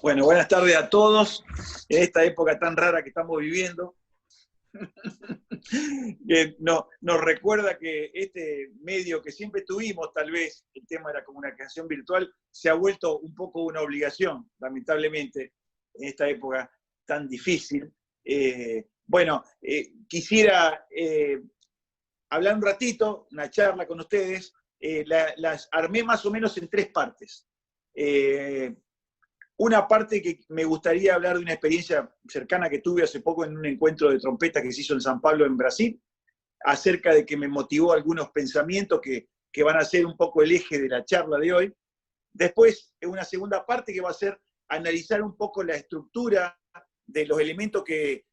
Bueno, buenas tardes a todos en esta época tan rara que estamos viviendo. Nos recuerda que este medio que siempre tuvimos, tal vez el tema de la comunicación virtual, se ha vuelto un poco una obligación, lamentablemente, en esta época tan difícil. Quisiera hablar un ratito, una charla con ustedes. Las armé más o menos en tres partes. Una parte que me gustaría hablar de una experiencia cercana que tuve hace poco en un encuentro de trompeta que se hizo en San Pablo, en Brasil, acerca de que me motivó algunos pensamientos que van a ser un poco el eje de la charla de hoy. Después, una segunda parte que va a ser analizar un poco la estructura de los elementos que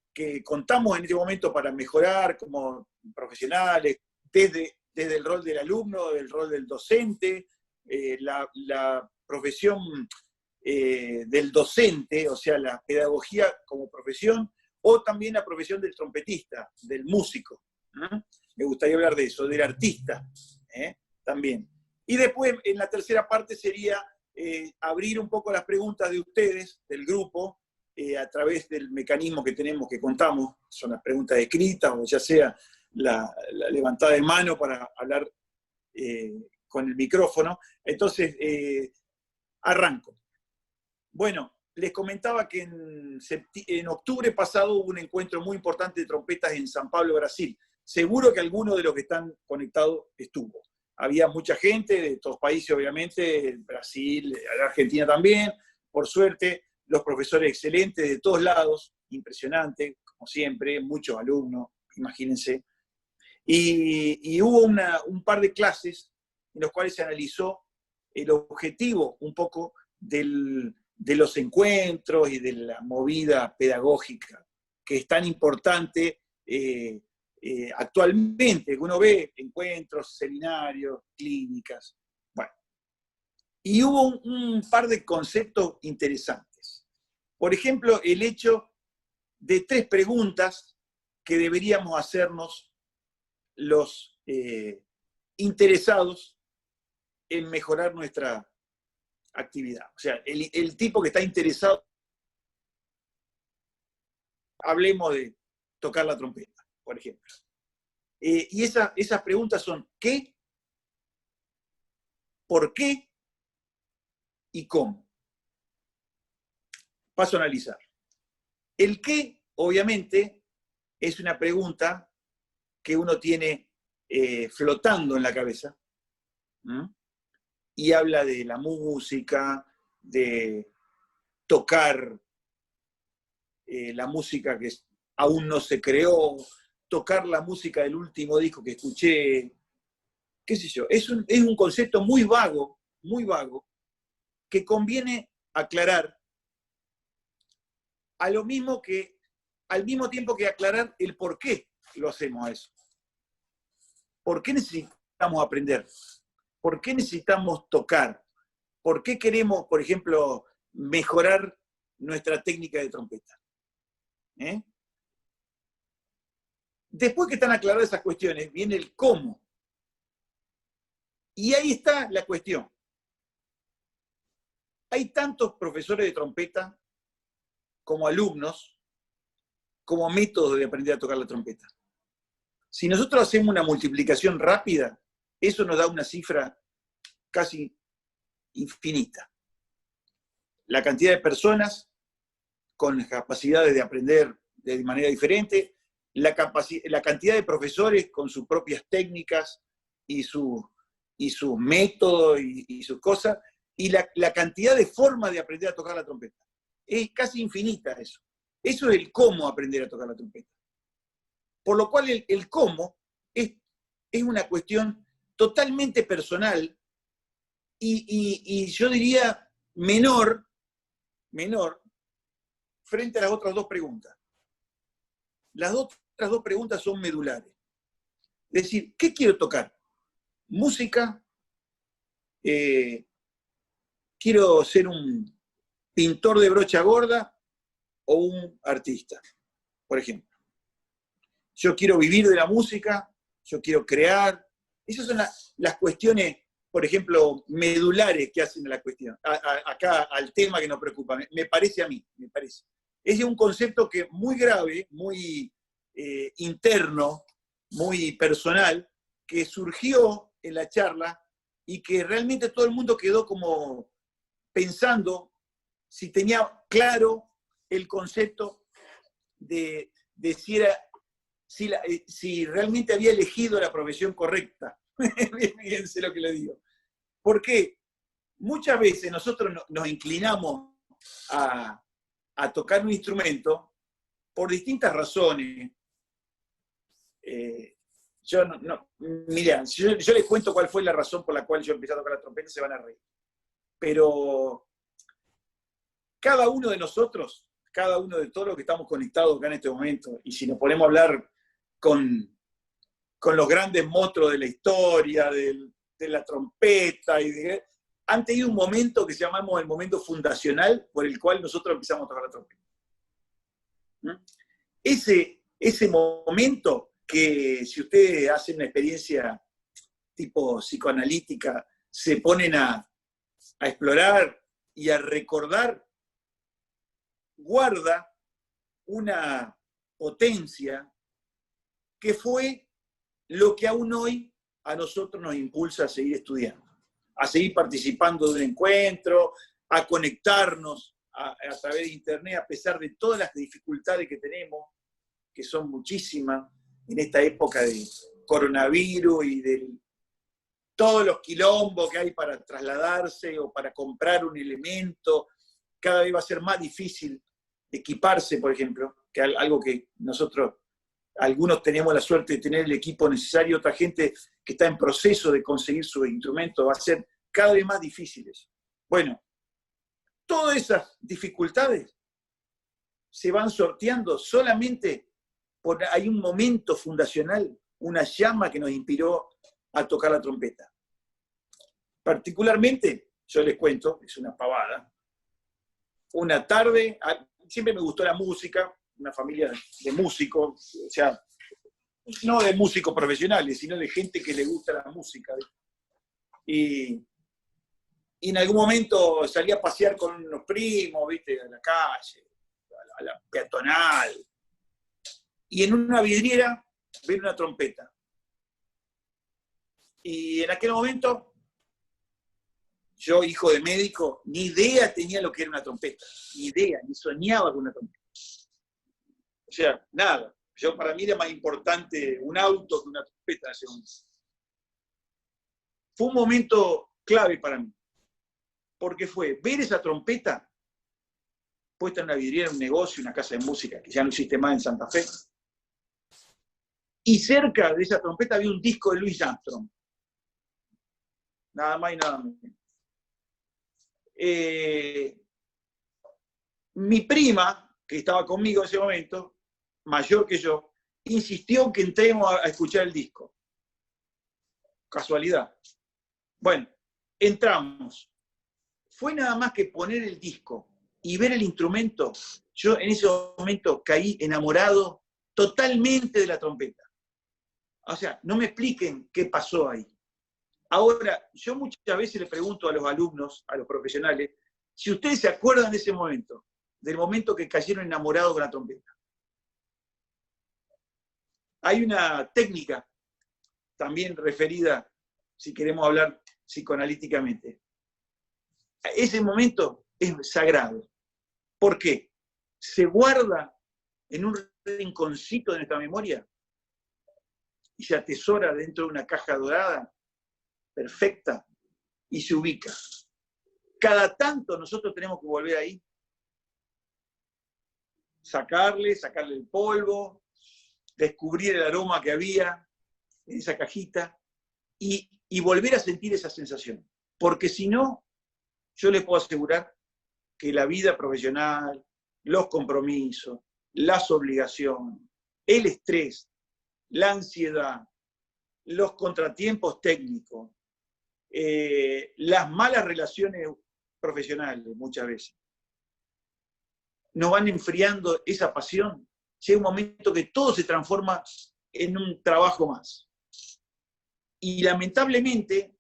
contamos en este momento para mejorar como profesionales, desde el rol del alumno, el rol del docente, la profesión del docente, o sea, la pedagogía como profesión, o también la profesión del trompetista, del músico. Me gustaría hablar de eso, del artista, también. Y después, en la tercera parte, sería abrir un poco las preguntas de ustedes, del grupo, a través del mecanismo que tenemos, que contamos, son las preguntas escritas, o ya sea la levantada de mano para hablar con el micrófono. Entonces, arranco. Bueno, les comentaba que en octubre pasado hubo un encuentro muy importante de trompetas en San Pablo, Brasil. Seguro que alguno de los que están conectados estuvo. Había mucha gente de todos países, obviamente, Brasil, Argentina también, por suerte, los profesores excelentes de todos lados, impresionante, como siempre, muchos alumnos, imagínense. Y hubo un par de clases en los cuales se analizó el objetivo un poco de los encuentros y de la movida pedagógica, que es tan importante actualmente, que uno ve encuentros, seminarios, clínicas. Bueno, y hubo un par de conceptos interesantes. Por ejemplo, el hecho de tres preguntas que deberíamos hacernos los interesados en mejorar nuestra actividad. O sea, el tipo que está interesado, hablemos de tocar la trompeta, por ejemplo. Y esas preguntas son ¿qué? ¿Por qué? ¿Y cómo? Paso a analizar. El qué, obviamente, es una pregunta que uno tiene flotando en la cabeza, y habla de la música, de tocar la música que aún no se creó, tocar la música del último disco que escuché, qué sé yo. Es un concepto muy vago, que conviene aclarar al mismo tiempo que aclarar el por qué lo hacemos a eso. ¿Por qué necesitamos aprender? ¿Por qué necesitamos tocar? ¿Por qué queremos, por ejemplo, mejorar nuestra técnica de trompeta? Después que están aclaradas esas cuestiones, viene el cómo. Y ahí está la cuestión. Hay tantos profesores de trompeta como alumnos, como métodos de aprender a tocar la trompeta. Si nosotros hacemos una multiplicación rápida, eso nos da una cifra casi infinita. La cantidad de personas con capacidades de aprender de manera diferente, la cantidad de profesores con sus propias técnicas y sus métodos y sus cosas, y la cantidad de formas de aprender a tocar la trompeta. Es casi infinita eso. Eso es el cómo aprender a tocar la trompeta. Por lo cual el cómo es una cuestión totalmente personal y yo diría menor frente a las otras dos preguntas. Las otras dos preguntas son medulares. Es decir, ¿qué quiero tocar? ¿Música? ¿Quiero ser un pintor de brocha gorda o un artista, por ejemplo? Yo quiero vivir de la música, yo quiero crear. Esas son las cuestiones por ejemplo, medulares que hacen a la cuestión, acá al tema que nos preocupa, me parece a mí, me parece. Es un concepto que muy grave, muy interno, muy personal, que surgió en la charla y que realmente todo el mundo quedó como pensando si tenía claro el concepto de si realmente había elegido la profesión correcta. Fíjense lo que le digo. Porque muchas veces nosotros nos inclinamos a tocar un instrumento por distintas razones. Mirá, si yo les cuento cuál fue la razón por la cual yo empecé a tocar la trompeta, se van a reír. Pero cada uno de nosotros, cada uno de todos los que estamos conectados acá en este momento, y si nos ponemos a hablar con los grandes monstruos de la historia, de la trompeta, han tenido un momento que llamamos el momento fundacional por el cual nosotros empezamos a tocar la trompeta. Ese momento que si ustedes hacen una experiencia tipo psicoanalítica, se ponen a explorar y a recordar, guarda una potencia que fue lo que aún hoy a nosotros nos impulsa a seguir estudiando, a seguir participando de un encuentro, a conectarnos a través de internet, a pesar de todas las dificultades que tenemos, que son muchísimas, en esta época de coronavirus y de todos los quilombos que hay para trasladarse o para comprar un elemento. Cada vez va a ser más difícil equiparse, por ejemplo, que algo que nosotros, algunos tenemos la suerte de tener el equipo necesario, otra gente que está en proceso de conseguir su instrumento, va a ser cada vez más difíciles. Bueno, todas esas dificultades se van sorteando solamente porque hay un momento fundacional, una llama que nos inspiró a tocar la trompeta. Particularmente, yo les cuento, es una pavada, una tarde, siempre me gustó la música, una familia de músicos, o sea, no de músicos profesionales, sino de gente que le gusta la música. Y en algún momento salí a pasear con unos primos, ¿viste? A la calle, a la peatonal. Y en una vidriera ven una trompeta. Y en aquel momento, yo, hijo de médico, ni idea tenía lo que era una trompeta. Ni idea, ni soñaba con una trompeta. O sea, nada. Para mí era más importante un auto que una trompeta en ese momento. Fue un momento clave para mí. Porque fue ver esa trompeta puesta en una vidriera, en un negocio, una casa de música, que ya no existe más en Santa Fe. Y cerca de esa trompeta había un disco de Louis Armstrong. Nada más y nada menos. Mi prima, que estaba conmigo en ese momento, mayor que yo, insistió en que entremos a escuchar el disco. Casualidad. Bueno, entramos. Fue nada más que poner el disco y ver el instrumento. Yo en ese momento caí enamorado totalmente de la trompeta. O sea, no me expliquen qué pasó ahí. Ahora, yo muchas veces le pregunto a los alumnos, a los profesionales, si ustedes se acuerdan de ese momento, del momento que cayeron enamorados con la trompeta. Hay una técnica también referida, si queremos hablar psicoanalíticamente. Ese momento es sagrado. ¿Por qué? Se guarda en un rinconcito de nuestra memoria y se atesora dentro de una caja dorada, perfecta, y se ubica. Cada tanto nosotros tenemos que volver ahí, sacarle el polvo, descubrir el aroma que había en esa cajita y volver a sentir esa sensación. Porque si no, yo les puedo asegurar que la vida profesional, los compromisos, las obligaciones, el estrés, la ansiedad, los contratiempos técnicos, las malas relaciones profesionales muchas veces, nos van enfriando esa pasión. Llega un momento que todo se transforma en un trabajo más. Y lamentablemente,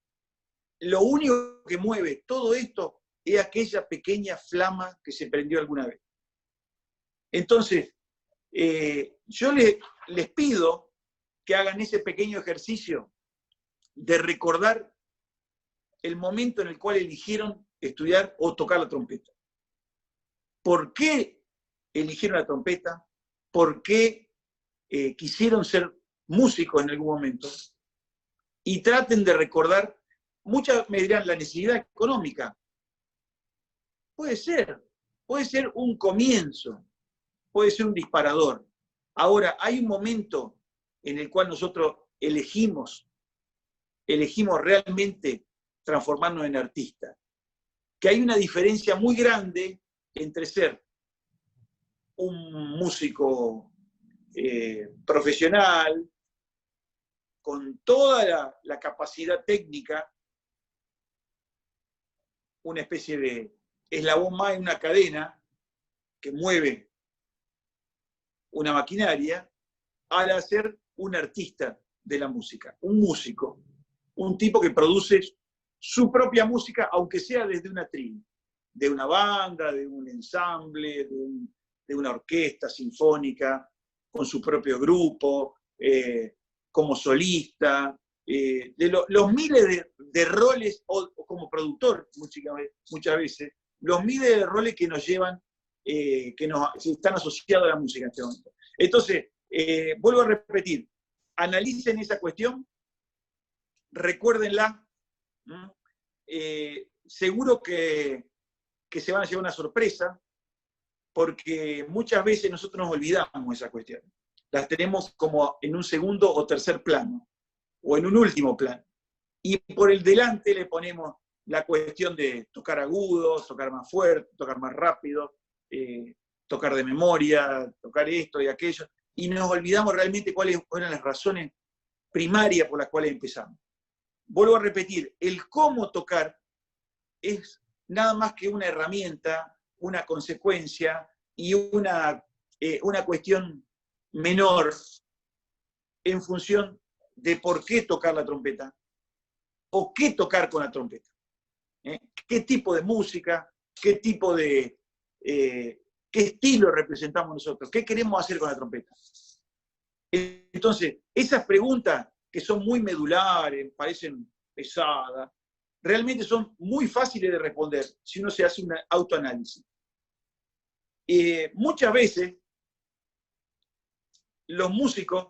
lo único que mueve todo esto es aquella pequeña flama que se prendió alguna vez. Entonces, yo les pido que hagan ese pequeño ejercicio de recordar el momento en el cual eligieron estudiar o tocar la trompeta. ¿Por qué eligieron la trompeta? ¿Por qué quisieron ser músicos en algún momento? Y traten de recordar, muchas me dirán, la necesidad económica. Puede ser un comienzo, puede ser un disparador. Ahora, hay un momento en el cual nosotros elegimos realmente transformarnos en artistas. Que hay una diferencia muy grande entre ser un músico profesional, con toda la capacidad técnica, una especie de eslabón más en una cadena que mueve una maquinaria, al ser un artista de la música, un músico, un tipo que produce su propia música, aunque sea desde una tribu, de una banda, de un ensamble, de una orquesta sinfónica, con su propio grupo, como solista, los miles de roles, o como productor muchas veces, los miles de roles que nos llevan, que están asociados a la música en este momento. Entonces, vuelvo a repetir, analicen esa cuestión, recuérdenla, seguro que se van a llevar una sorpresa, porque muchas veces nosotros nos olvidamos de esa cuestión. Las tenemos como en un segundo o tercer plano, o en un último plano. Y por el delante le ponemos la cuestión de tocar agudos, tocar más fuerte, tocar más rápido, tocar de memoria, tocar esto y aquello, y nos olvidamos realmente cuáles eran las razones primarias por las cuales empezamos. Vuelvo a repetir, el cómo tocar es nada más que una herramienta, una consecuencia y una cuestión menor en función de por qué tocar la trompeta o qué tocar con la trompeta. ¿Qué tipo de música? ¿Qué tipo de... qué estilo representamos nosotros? ¿Qué queremos hacer con la trompeta? Entonces, esas preguntas que son muy medulares, parecen pesadas, realmente son muy fáciles de responder si uno se hace un autoanálisis. Muchas veces los músicos,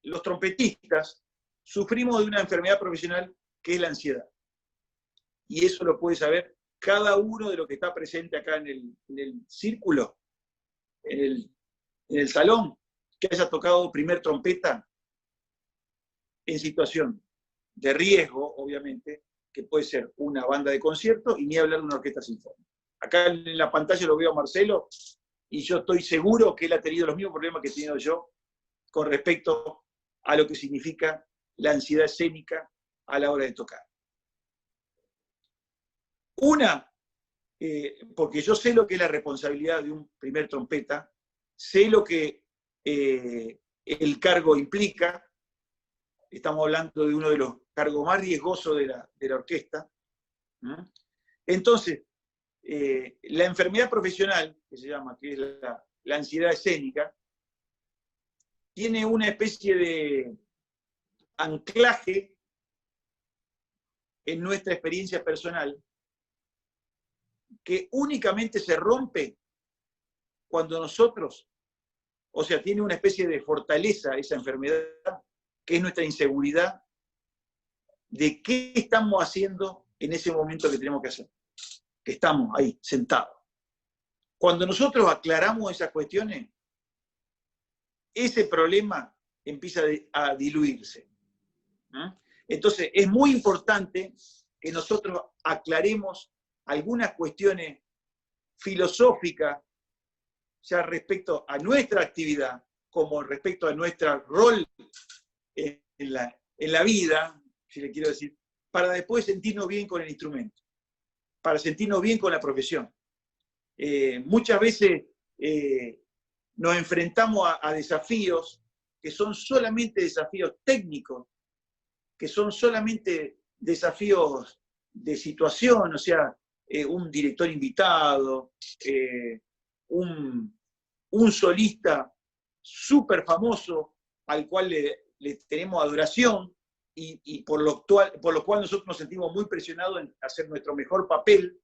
los trompetistas, sufrimos de una enfermedad profesional que es la ansiedad. Y eso lo puede saber cada uno de los que está presente acá en el círculo, en el salón, que haya tocado primer trompeta en situación de riesgo, obviamente, que puede ser una banda de concierto y ni hablar de una orquesta sinfónica. Acá en la pantalla lo veo a Marcelo y yo estoy seguro que él ha tenido los mismos problemas que he tenido yo con respecto a lo que significa la ansiedad escénica a la hora de tocar. Una, porque yo sé lo que es la responsabilidad de un primer trompeta, sé lo que el cargo implica. Estamos hablando de uno de los cargos más riesgosos de la orquesta. Entonces, la enfermedad profesional, que se llama, que es la ansiedad escénica, tiene una especie de anclaje en nuestra experiencia personal que únicamente se rompe cuando nosotros, o sea, tiene una especie de fortaleza esa enfermedad, que es nuestra inseguridad de qué estamos haciendo en ese momento que tenemos que hacer, que estamos ahí, sentados. Cuando nosotros aclaramos esas cuestiones, ese problema empieza a diluirse. Entonces, es muy importante que nosotros aclaremos algunas cuestiones filosóficas, ya respecto a nuestra actividad, como respecto a nuestro rol en la vida, si le quiero decir, para después sentirnos bien con el instrumento, para sentirnos bien con la profesión. Muchas veces nos enfrentamos a desafíos que son solamente desafíos técnicos, que son solamente desafíos de situación, o sea, un director invitado, un solista súper famoso al cual le tenemos adoración y por lo cual nosotros nos sentimos muy presionados en hacer nuestro mejor papel,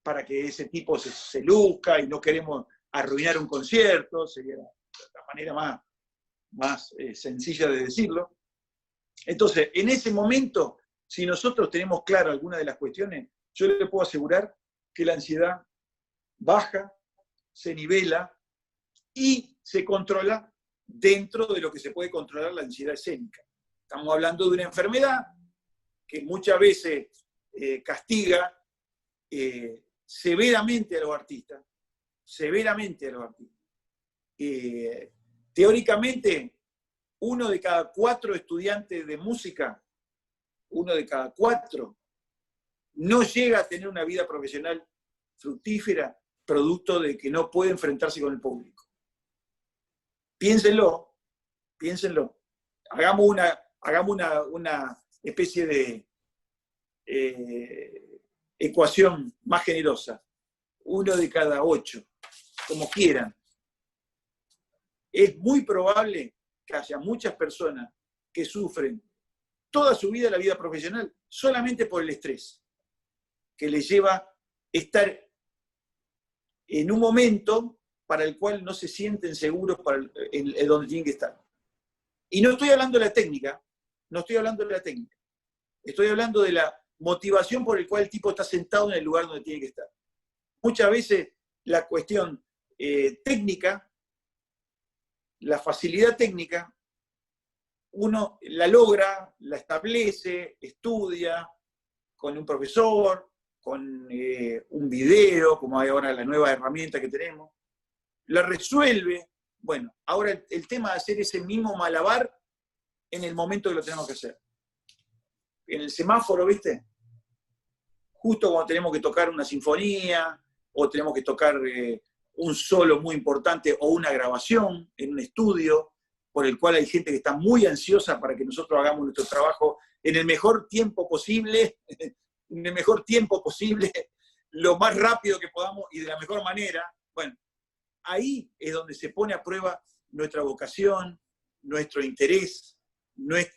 para que ese tipo se luzca, y no queremos arruinar un concierto, sería la manera más sencilla de decirlo. Entonces, en ese momento, si nosotros tenemos claro alguna de las cuestiones, yo le puedo asegurar que la ansiedad baja, se nivela y se controla dentro de lo que se puede controlar la ansiedad escénica. Estamos hablando de una enfermedad que muchas veces castiga severamente a los artistas, teóricamente, 1 de cada 4 estudiantes de música, 1 de cada 4, no llega a tener una vida profesional fructífera, producto de que no puede enfrentarse con el público. Piénsenlo. Hagamos una especie de ecuación más generosa. 1 de cada 8, como quieran. Es muy probable que haya muchas personas que sufren toda su vida, la vida profesional, solamente por el estrés, que les lleva a estar en un momento para el cual no se sienten seguros en donde tienen que estar. Y no estoy hablando de la técnica, estoy hablando de la motivación por el cual el tipo está sentado en el lugar donde tiene que estar. Muchas veces la cuestión técnica, la facilidad técnica, uno la logra, la establece, estudia con un profesor, con un video, como hay ahora la nueva herramienta que tenemos, la resuelve. Bueno, ahora el tema de hacer ese mismo malabar en el momento que lo tenemos que hacer. En el semáforo, ¿viste? Justo cuando tenemos que tocar una sinfonía, o tenemos que tocar un solo muy importante, o una grabación en un estudio, por el cual hay gente que está muy ansiosa para que nosotros hagamos nuestro trabajo en el mejor tiempo posible, lo más rápido que podamos y de la mejor manera. Bueno, ahí es donde se pone a prueba nuestra vocación, nuestro interés,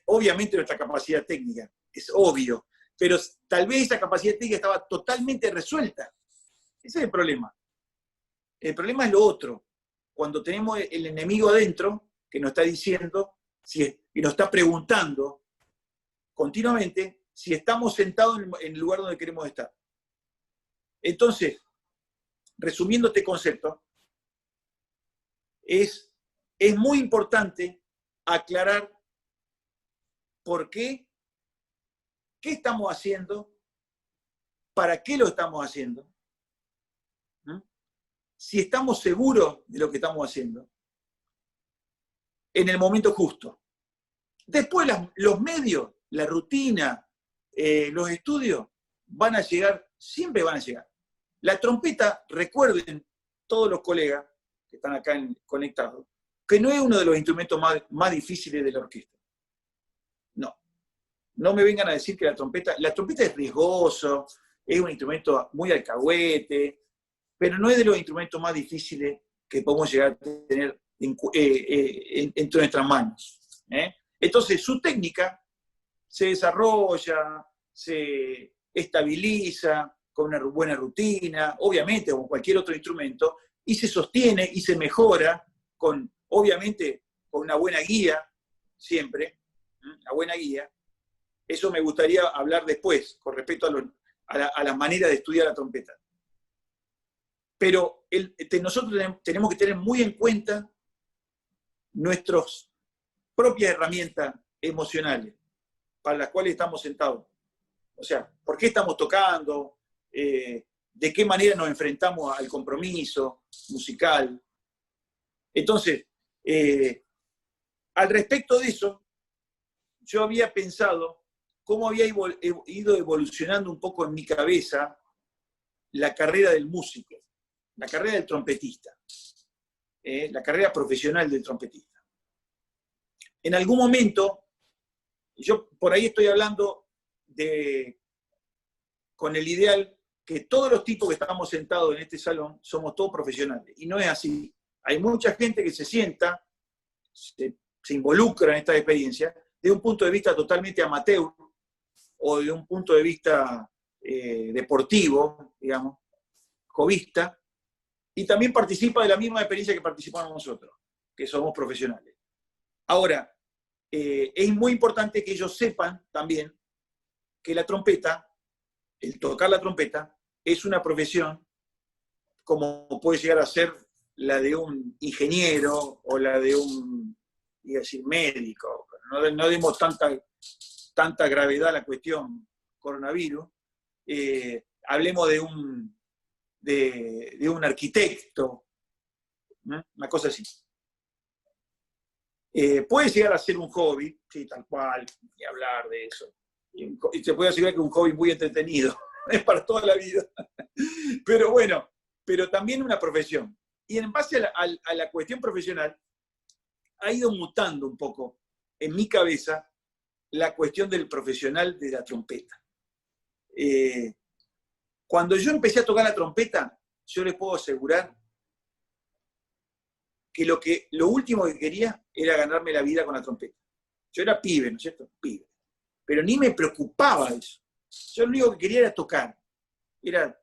obviamente nuestra capacidad técnica, es obvio, pero tal vez esa capacidad técnica estaba totalmente resuelta. Ese es el problema. El problema es lo otro, cuando tenemos el enemigo adentro que nos está diciendo y nos está preguntando continuamente si estamos sentados en el lugar donde queremos estar. Entonces, resumiendo este concepto, es muy importante aclarar por qué estamos haciendo, para qué lo estamos haciendo, si estamos seguros de lo que estamos haciendo, en el momento justo. Después los medios, la rutina, los estudios van a llegar, siempre van a llegar. La trompeta, recuerden todos los colegas que están acá conectados, que no es uno de los instrumentos más difíciles de la orquesta. No me vengan a decir que la trompeta es riesgoso, es un instrumento muy alcahuete, pero no es de los instrumentos más difíciles que podemos llegar a tener entre nuestras manos. Entonces, su técnica se desarrolla, se estabiliza con una buena rutina, obviamente, como cualquier otro instrumento, y se sostiene y se mejora obviamente, con una buena guía, siempre, una buena guía. Eso me gustaría hablar después, con respecto a la manera de estudiar la trompeta. Pero nosotros tenemos que tener muy en cuenta nuestras propias herramientas emocionales para las cuales estamos sentados. O sea, ¿por qué estamos tocando? ¿De qué manera nos enfrentamos al compromiso musical? Entonces, al respecto de eso, yo había pensado cómo había ido evolucionando un poco en mi cabeza la carrera del músico, la carrera del trompetista, la carrera profesional del trompetista. En algún momento, yo por ahí estoy hablando con el ideal que todos los tipos que estamos sentados en este salón somos todos profesionales. Y no es así. Hay mucha gente que se sienta, se involucra en esta experiencia de un punto de vista totalmente amateur o de un punto de vista deportivo, digamos, hobbyista, y también participa de la misma experiencia que participamos nosotros, que somos profesionales. Ahora, es muy importante que ellos sepan también que la trompeta, el tocar la trompeta, es una profesión como puede llegar a ser la de un ingeniero o la de un, iba a decir, médico. No demos tanta gravedad a la cuestión coronavirus. Hablemos de un arquitecto, ¿no? Una cosa así. Puede llegar a ser un hobby, sí, tal cual, ni hablar de eso. Y se puede asegurar que es un hobby muy entretenido, es para toda la vida. Pero bueno, pero también una profesión. Y en base a la cuestión profesional, ha ido mutando un poco en mi cabeza la cuestión del profesional de la trompeta. Cuando yo empecé a tocar la trompeta, yo les puedo asegurar que lo último que quería era ganarme la vida con la trompeta. Yo era pibe, ¿no es cierto? Pibe. Pero ni me preocupaba eso. Yo lo único que quería era tocar. Era,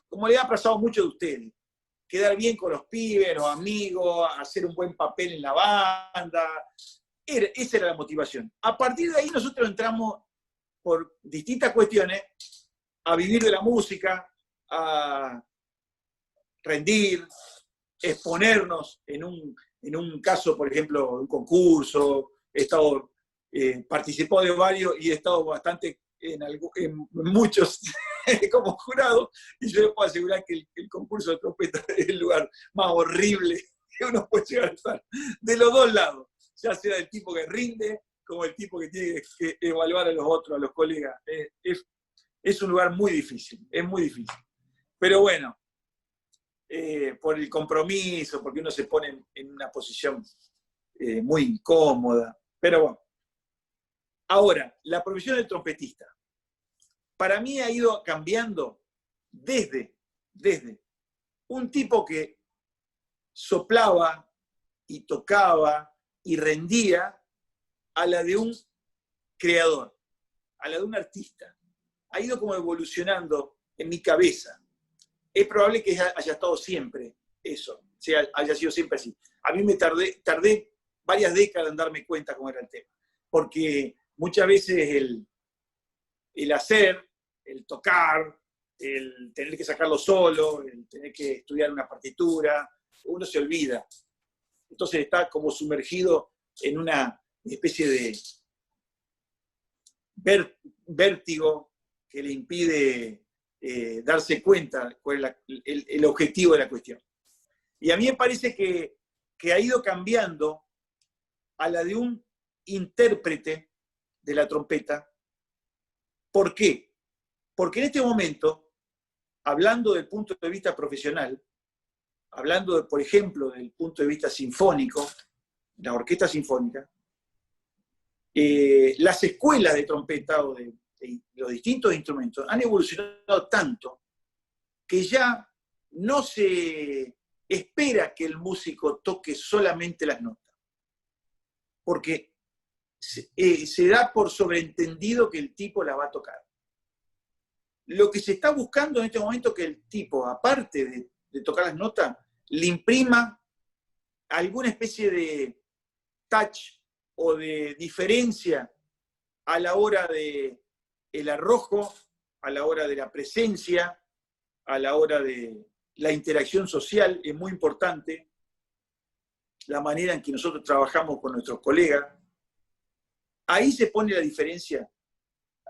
como le ha pasado a muchos de ustedes, quedar bien con los pibes, los amigos, hacer un buen papel en la banda. Esa era la motivación. A partir de ahí nosotros entramos por distintas cuestiones a vivir de la música, a rendir, exponernos en un caso, por ejemplo, un concurso. Participó de varios y he estado bastante en muchos como jurado, y yo les puedo asegurar que el concurso de trompeta es el lugar más horrible que uno puede llegar a estar, de los dos lados, ya sea del tipo que rinde, como el tipo que tiene que evaluar a los otros, a los colegas. Es un lugar muy difícil, es muy difícil. Pero bueno, por el compromiso, porque uno se pone en una posición muy incómoda. Pero bueno. Ahora, la profesión del trompetista, para mí ha ido cambiando desde un tipo que soplaba y tocaba y rendía a la de un creador, a la de un artista. Ha ido como evolucionando en mi cabeza. Es probable que haya estado siempre eso, haya sido siempre así. A mí me tardé varias décadas en darme cuenta cómo era el tema, porque muchas veces el hacer, el tocar, el tener que sacarlo solo, el tener que estudiar una partitura, uno se olvida. Entonces está como sumergido en una especie de vértigo que le impide darse cuenta cuál es el objetivo de la cuestión. Y a mí me parece que ha ido cambiando a la de un intérprete de la trompeta. ¿Por qué? Porque en este momento, hablando del punto de vista profesional, hablando, por ejemplo, del punto de vista sinfónico, la orquesta sinfónica, las escuelas de trompeta o de los distintos instrumentos han evolucionado tanto que ya no se espera que el músico toque solamente las notas, porque se da por sobreentendido que el tipo la va a tocar. Lo que se está buscando en este momento es que el tipo, aparte de tocar las notas, le imprima alguna especie de touch o de diferencia a la hora del arrojo, a la hora de la presencia, a la hora de la interacción social. Es muy importante la manera en que nosotros trabajamos con nuestros colegas. Ahí se pone la diferencia.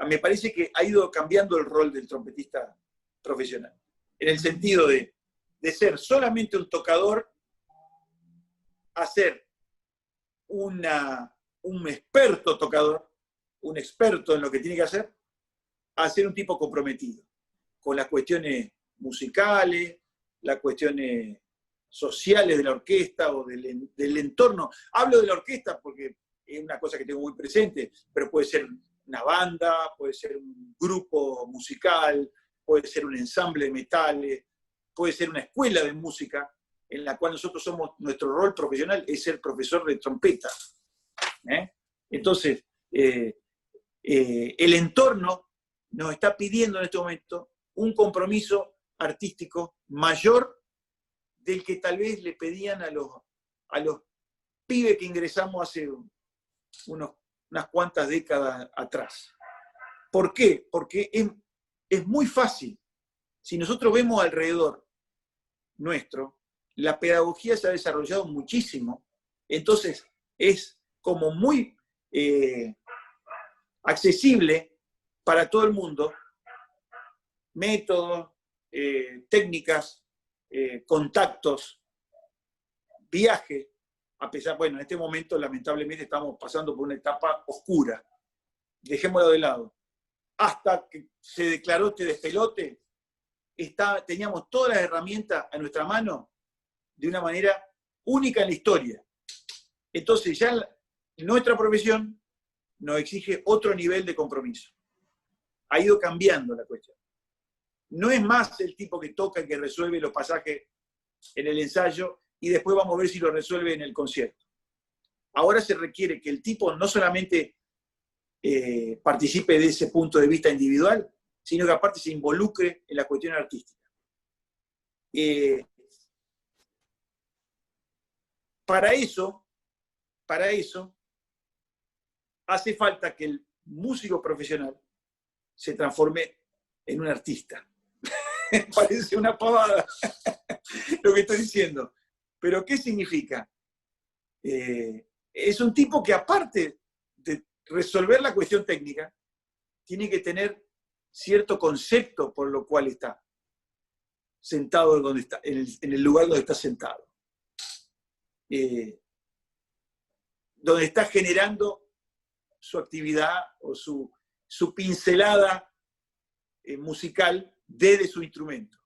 Me parece que ha ido cambiando el rol del trompetista profesional, en el sentido de ser solamente un tocador a ser un experto tocador, un experto en lo que tiene que hacer, a ser un tipo comprometido con las cuestiones musicales, las cuestiones sociales de la orquesta o del entorno. Hablo de la orquesta porque es una cosa que tengo muy presente, pero puede ser una banda, puede ser un grupo musical, puede ser un ensamble de metales, puede ser una escuela de música en la cual nosotros somos, nuestro rol profesional es ser profesor de trompeta. Entonces, el entorno nos está pidiendo en este momento un compromiso artístico mayor del que tal vez le pedían a los pibes que ingresamos hace unas cuantas décadas atrás. ¿Por qué? Porque es muy fácil. Si nosotros vemos alrededor nuestro, la pedagogía se ha desarrollado muchísimo, entonces es como muy accesible para todo el mundo, métodos, técnicas, contactos, viaje, a pesar, bueno, en este momento lamentablemente estamos pasando por una etapa oscura, dejémoslo de lado. Hasta que se declaró este despelote, teníamos todas las herramientas a nuestra mano de una manera única en la historia. Entonces ya nuestra profesión nos exige otro nivel de compromiso. Ha ido cambiando la cuestión. No es más el tipo que toca y que resuelve los pasajes en el ensayo y después vamos a ver si lo resuelve en el concierto. Ahora se requiere que el tipo no solamente participe de ese punto de vista individual, sino que aparte se involucre en la cuestión artística. Para eso, hace falta que el músico profesional se transforme en un artista. Parece una pavada lo que estoy diciendo. Pero ¿qué significa? Es un tipo que aparte de resolver la cuestión técnica, tiene que tener cierto concepto por lo cual está sentado donde está, en el lugar donde está sentado. Donde está generando su actividad o su pincelada musical desde su instrumento.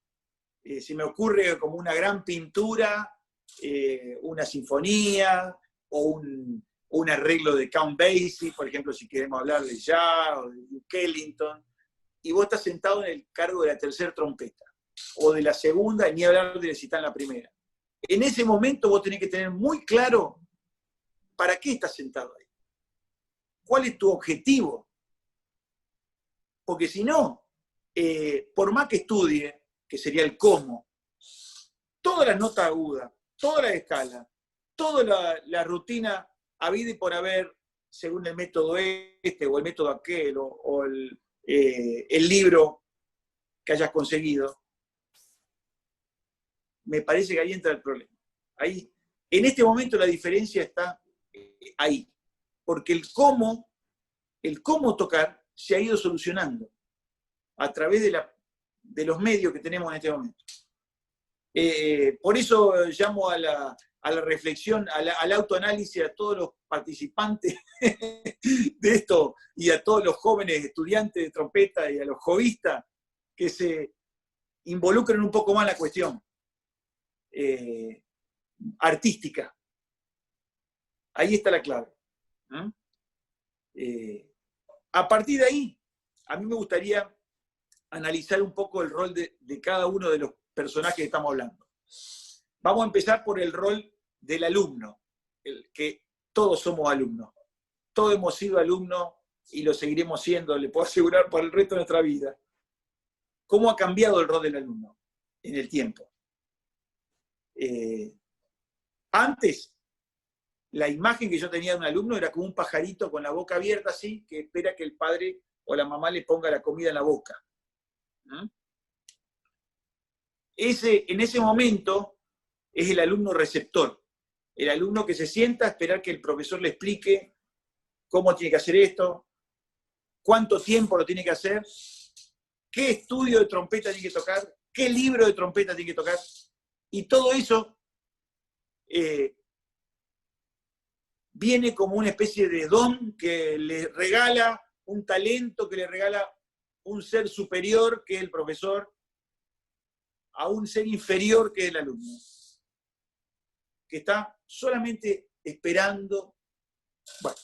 Se me ocurre como una gran pintura, una sinfonía o un arreglo de Count Basie, por ejemplo, si queremos hablar de jazz o de Duke Ellington, y vos estás sentado en el cargo de la tercera trompeta, o de la segunda, ni hablar de si está en la primera. En ese momento vos tenés que tener muy claro para qué estás sentado ahí. ¿Cuál es tu objetivo? Porque si no, por más que estudie, que sería el cómo, todas las notas agudas, toda la escala, toda la rutina habida y por haber, según el método este o el método aquel, o el libro que hayas conseguido, me parece que ahí entra el problema. Ahí, en este momento la diferencia está ahí, porque el cómo tocar se ha ido solucionando a través de los medios que tenemos en este momento. Por eso llamo a la reflexión, al autoanálisis a todos los participantes de esto y a todos los jóvenes estudiantes de trompeta y a los jovistas que se involucren un poco más en la cuestión artística. Ahí está la clave. A partir de ahí, a mí me gustaría analizar un poco el rol de cada uno de los personajes que estamos hablando. Vamos a empezar por el rol del alumno, que todos somos alumnos. Todos hemos sido alumnos y lo seguiremos siendo, le puedo asegurar, por el resto de nuestra vida. ¿Cómo ha cambiado el rol del alumno en el tiempo? Antes, la imagen que yo tenía de un alumno era como un pajarito con la boca abierta así, que espera que el padre o la mamá le ponga la comida en la boca. En ese momento es el alumno receptor, el alumno que se sienta a esperar que el profesor le explique cómo tiene que hacer esto, cuánto tiempo lo tiene que hacer, qué estudio de trompeta tiene que tocar, qué libro de trompeta tiene que tocar, y todo eso viene como una especie de don que le regala un talento, que le regala un ser superior, que es el profesor, a un ser inferior, que es el alumno, que está solamente esperando Bueno,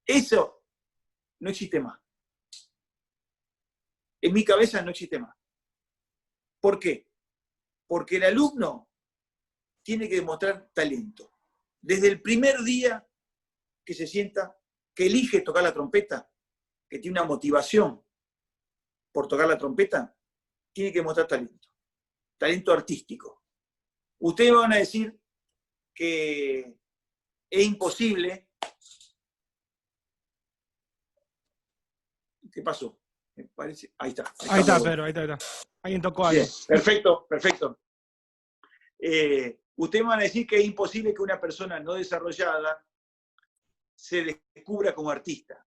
eso no existe más. En mi cabeza no existe más. ¿Por qué? Porque el alumno tiene que demostrar talento. Desde el primer día que se sienta, que elige tocar la trompeta, que tiene una motivación por tocar la trompeta, tiene que mostrar talento. Talento artístico. Ustedes van a decir que es imposible. ¿Qué pasó? Me parece. Ahí está. Ahí está, Pedro, ahí está. Alguien tocó algo. Bien, perfecto, perfecto. Ustedes van a decir que es imposible que una persona no desarrollada se descubra como artista.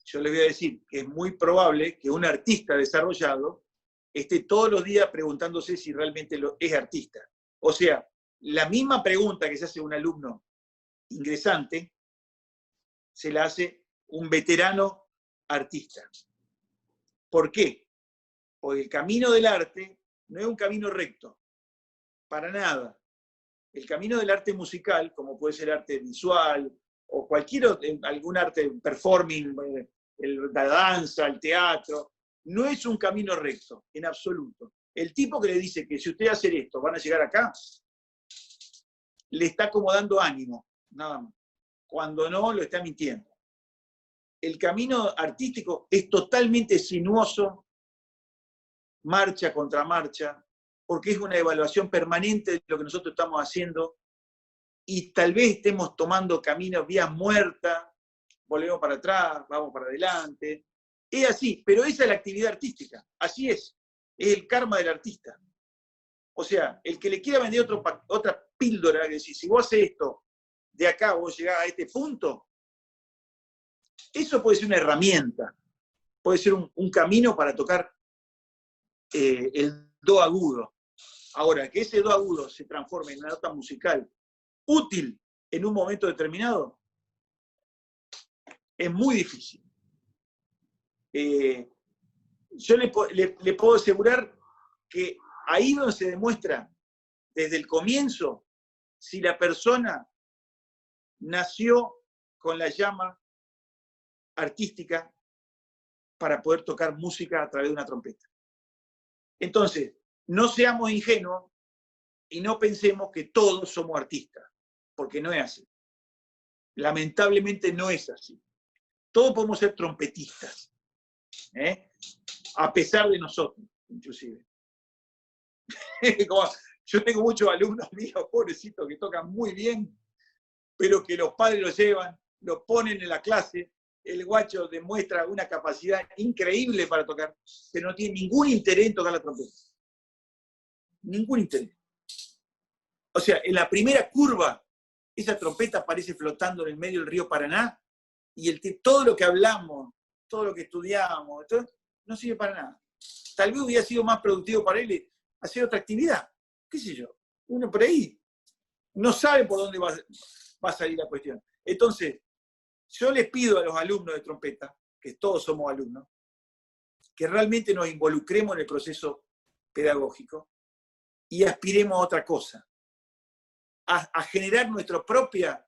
Yo les voy a decir que es muy probable que un artista desarrollado esté todos los días preguntándose si realmente es artista. O sea, la misma pregunta que se hace un alumno ingresante, se la hace un veterano artista. ¿Por qué? Porque el camino del arte no es un camino recto, para nada. El camino del arte musical, como puede ser arte visual, o algún arte performing, la danza, el teatro, no es un camino recto, en absoluto. El tipo que le dice que si usted hace esto, van a llegar acá, le está como dando ánimo, nada más. Cuando no, lo está mintiendo. El camino artístico es totalmente sinuoso, marcha contra marcha, porque es una evaluación permanente de lo que nosotros estamos haciendo, y tal vez estemos tomando caminos, vías muertas, volvemos para atrás, vamos para adelante. Es así, pero esa es la actividad artística, así es el karma del artista. O sea, el que le quiera vender otra píldora, que decir, si vos haces esto, de acá vos llegás a este punto, eso puede ser una herramienta, puede ser un camino para tocar el do agudo. Ahora, que ese do agudo se transforme en una nota musical útil en un momento determinado, es muy difícil. Yo le puedo asegurar que ahí donde se demuestra desde el comienzo si la persona nació con la llama artística para poder tocar música a través de una trompeta. Entonces, no seamos ingenuos y no pensemos que todos somos artistas, porque no es así. Lamentablemente no es así. Todos podemos ser trompetistas, a pesar de nosotros, inclusive. Yo tengo muchos alumnos míos, pobrecitos, que tocan muy bien, pero que los padres los llevan, los ponen en la clase, el guacho demuestra una capacidad increíble para tocar, pero no tiene ningún interés en tocar la trompeta. Ningún interés. O sea, en la primera curva, esa trompeta aparece flotando en el medio del río Paraná, y todo lo que hablamos, todo lo que estudiamos, no sirve para nada. Tal vez hubiera sido más productivo para él hacer otra actividad, qué sé yo. Uno por ahí no sabe por dónde va a salir la cuestión. Entonces, yo les pido a los alumnos de trompeta, que todos somos alumnos, que realmente nos involucremos en el proceso pedagógico y aspiremos a otra cosa, a generar nuestra propia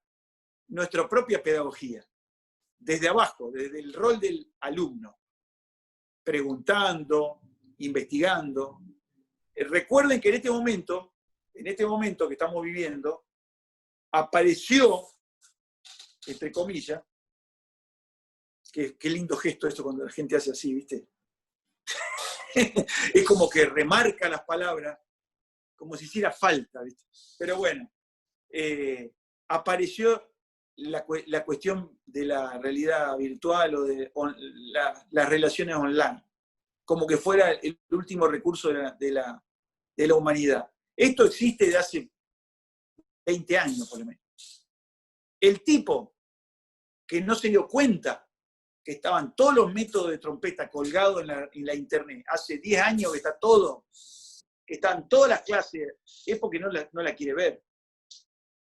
pedagogía, desde abajo, desde el rol del alumno, preguntando, investigando. Recuerden que en este momento que estamos viviendo, apareció, entre comillas, qué lindo gesto esto cuando la gente hace así, ¿viste? Es como que remarca las palabras, como si hiciera falta, ¿viste? Pero bueno, apareció la cuestión de la realidad virtual o de las relaciones online, como que fuera el último recurso de la humanidad. Esto existe de hace 20 años, por lo menos. El tipo que no se dio cuenta que estaban todos los métodos de trompeta colgados en la internet, hace 10 años que está todo, que están todas las clases, es porque no la quiere ver.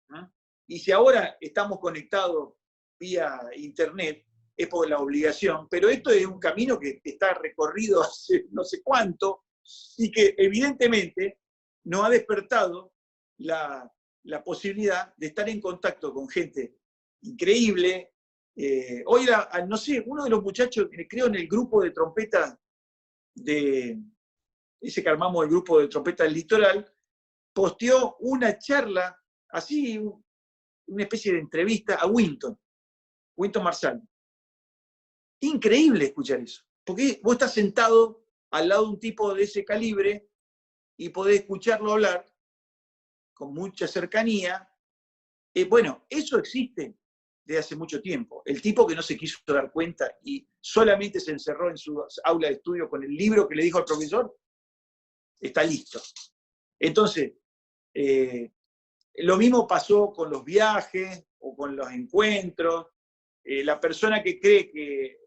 ¿No? Y si ahora estamos conectados vía internet, es por la obligación, pero esto es un camino que está recorrido hace no sé cuánto, y que evidentemente nos ha despertado la posibilidad de estar en contacto con gente increíble. Hoy, no sé, uno de los muchachos, creo en el grupo de trompeta, ese que armamos el grupo de trompeta del litoral, posteó una charla, así, una especie de entrevista a Winton Marsalis. Increíble escuchar eso, porque vos estás sentado al lado de un tipo de ese calibre y podés escucharlo hablar con mucha cercanía. Bueno, eso existe desde hace mucho tiempo. El tipo que no se quiso dar cuenta y solamente se encerró en su aula de estudio con el libro que le dijo al profesor, está listo. Entonces, lo mismo pasó con los viajes o con los encuentros. La persona que cree que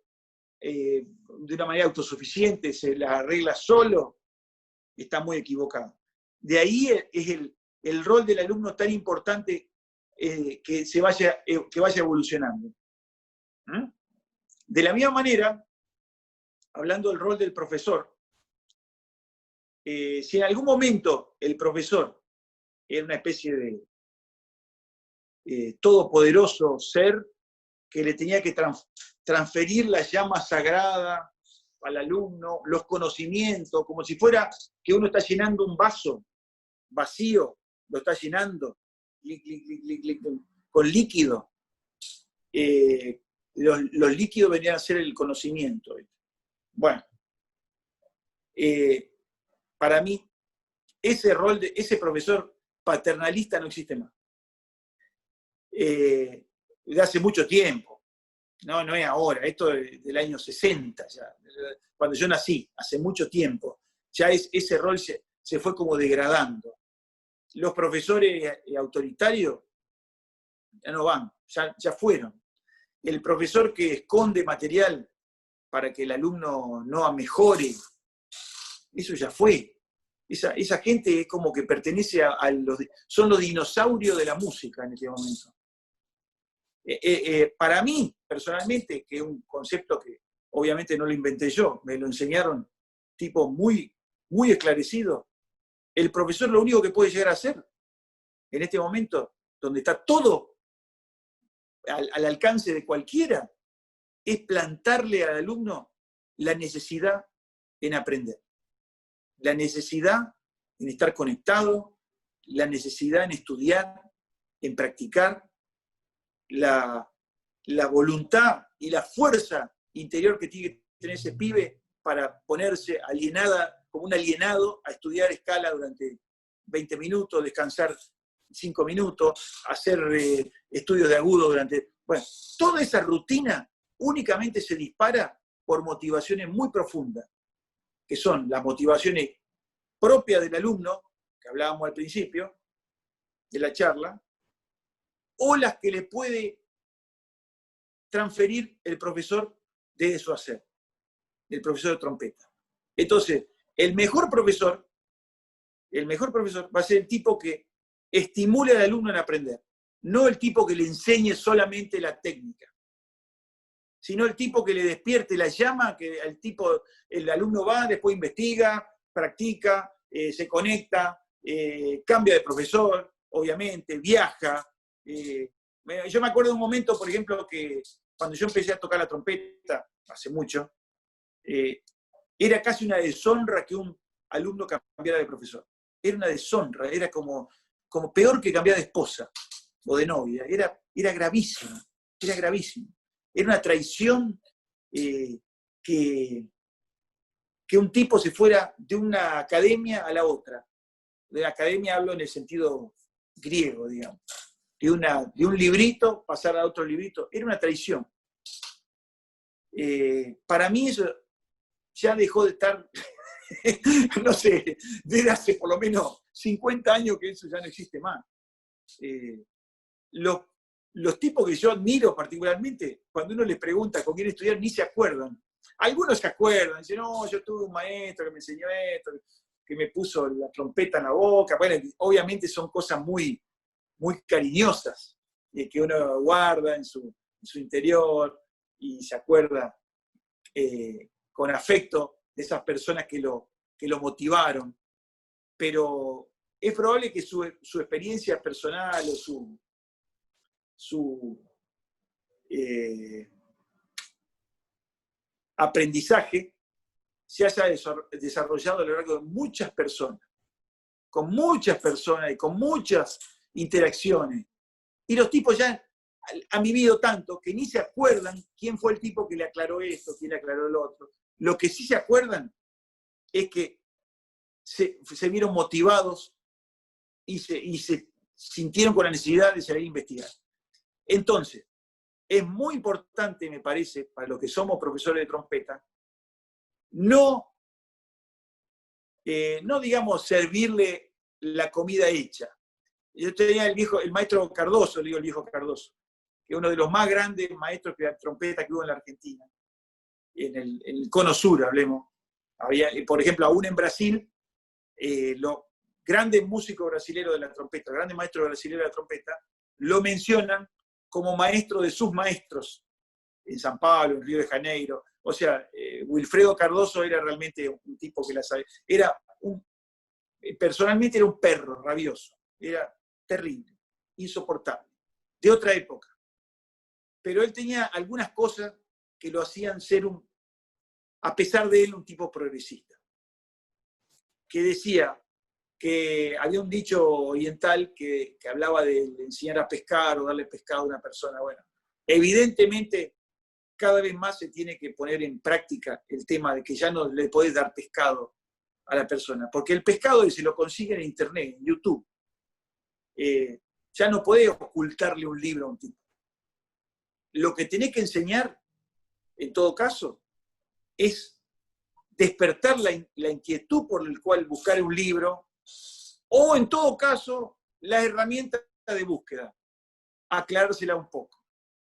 de una manera autosuficiente se las arregla solo, está muy equivocado. De ahí es el rol del alumno tan importante que vaya evolucionando. De la misma manera, hablando del rol del profesor, si en algún momento el profesor era una especie de todopoderoso ser que le tenía que transferir la llama sagrada al alumno, los conocimientos, como si fuera que uno está llenando un vaso vacío, lo está llenando con líquido. Los líquidos venían a ser el conocimiento. Bueno, para mí, ese rol de ese profesor paternalista no existe más. De hace mucho tiempo. No es ahora, esto es del año 60, ya, cuando yo nací, hace mucho tiempo. Ya ese rol se fue como degradando. Los profesores autoritarios ya no van, ya fueron. El profesor que esconde material para que el alumno no mejore, eso ya fue. Esa gente es como que pertenece son los dinosaurios de la música en este momento. Para mí, personalmente, que es un concepto que obviamente no lo inventé yo, me lo enseñaron tipos muy, muy esclarecidos, el profesor lo único que puede llegar a hacer en este momento, donde está todo al alcance de cualquiera, es plantarle al alumno la necesidad en aprender, la necesidad en estar conectado, la necesidad en estudiar, en practicar, la voluntad y la fuerza interior que tiene que tener ese pibe para ponerse como un alienado a estudiar escala durante 20 minutos, descansar 5 minutos, hacer estudios de agudo durante... Bueno, toda esa rutina únicamente se dispara por motivaciones muy profundas, que son las motivaciones propias del alumno, que hablábamos al principio de la charla, o las que le puede transferir el profesor de su hacer, el profesor de trompeta. Entonces, el mejor profesor va a ser el tipo que estimule al alumno en aprender, no el tipo que le enseñe solamente la técnica, sino el tipo que le despierte la llama, que el alumno va, después investiga, practica, se conecta, cambia de profesor, obviamente, viaja. Yo me acuerdo de un momento, por ejemplo, que cuando yo empecé a tocar la trompeta, hace mucho, era casi una deshonra que un alumno cambiara de profesor. Era una deshonra, era como peor que cambiar de esposa o de novia. Era gravísimo, era gravísimo. Era una traición que un tipo se fuera de una academia a la otra. De la academia hablo en el sentido griego, digamos. De un librito pasar a otro librito. Era una traición. Para mí eso ya dejó de estar, no sé, desde hace por lo menos 50 años que eso ya no existe más. Los tipos que yo admiro particularmente, cuando uno les pregunta con quién estudiar, ni se acuerdan. Algunos se acuerdan, dicen, no, yo tuve un maestro que me enseñó esto, que me puso la trompeta en la boca. Bueno, obviamente son cosas muy, muy cariñosas, que uno guarda en su interior y se acuerda con afecto de esas personas que lo motivaron. Pero es probable que su experiencia personal o aprendizaje se haya desarrollado a lo largo de muchas personas, con muchas personas y con muchas interacciones. Y los tipos ya han vivido tanto que ni se acuerdan quién fue el tipo que le aclaró esto, quién le aclaró lo otro. Lo que sí se acuerdan es que se vieron motivados y se sintieron con la necesidad de salir a investigar. Entonces, es muy importante, me parece, para los que somos profesores de trompeta, no digamos, servirle la comida hecha. Yo tenía el maestro Cardoso, le digo el viejo Cardoso, que es uno de los más grandes maestros de trompeta que hubo en la Argentina, en el Cono Sur, hablemos. Había, por ejemplo, aún en Brasil, los grandes músicos brasileños de la trompeta, grandes maestros brasileños de la trompeta, lo mencionan como maestro de sus maestros, en San Pablo, en Río de Janeiro. O sea, Wilfredo Cardoso era realmente un tipo que la sabía. Personalmente era un perro rabioso, era terrible, insoportable, de otra época. Pero él tenía algunas cosas que lo hacían ser, a pesar de él, un tipo progresista. Que decía que había un dicho oriental que hablaba de enseñar a pescar o darle pescado a una persona. Bueno, evidentemente cada vez más se tiene que poner en práctica el tema de que ya no le podés dar pescado a la persona, porque el pescado se lo consigue en internet, en YouTube. Ya no podés ocultarle un libro a un tipo. Lo que tenés que enseñar, en todo caso, es despertar la inquietud por el cual buscar un libro, o en todo caso, la herramienta de búsqueda, aclarársela un poco.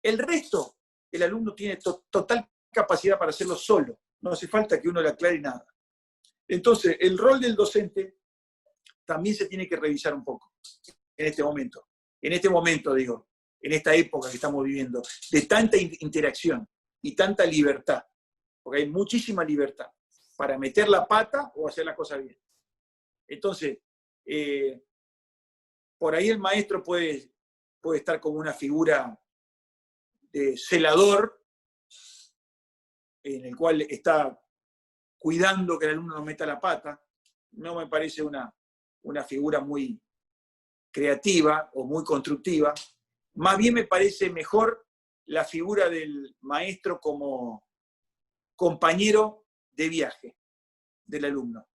El resto, el alumno tiene total capacidad para hacerlo solo, no hace falta que uno le aclare nada. Entonces, el rol del docente también se tiene que revisar un poco en este momento. En este momento, digo, en esta época que estamos viviendo, de tanta interacción y tanta libertad, porque hay muchísima libertad para meter la pata o hacer la cosa bien. Entonces, por ahí el maestro puede estar como una figura de celador, en el cual está cuidando que el alumno no meta la pata. No me parece una figura muy creativa o muy constructiva. Más bien me parece mejor la figura del maestro como compañero de viaje del alumno.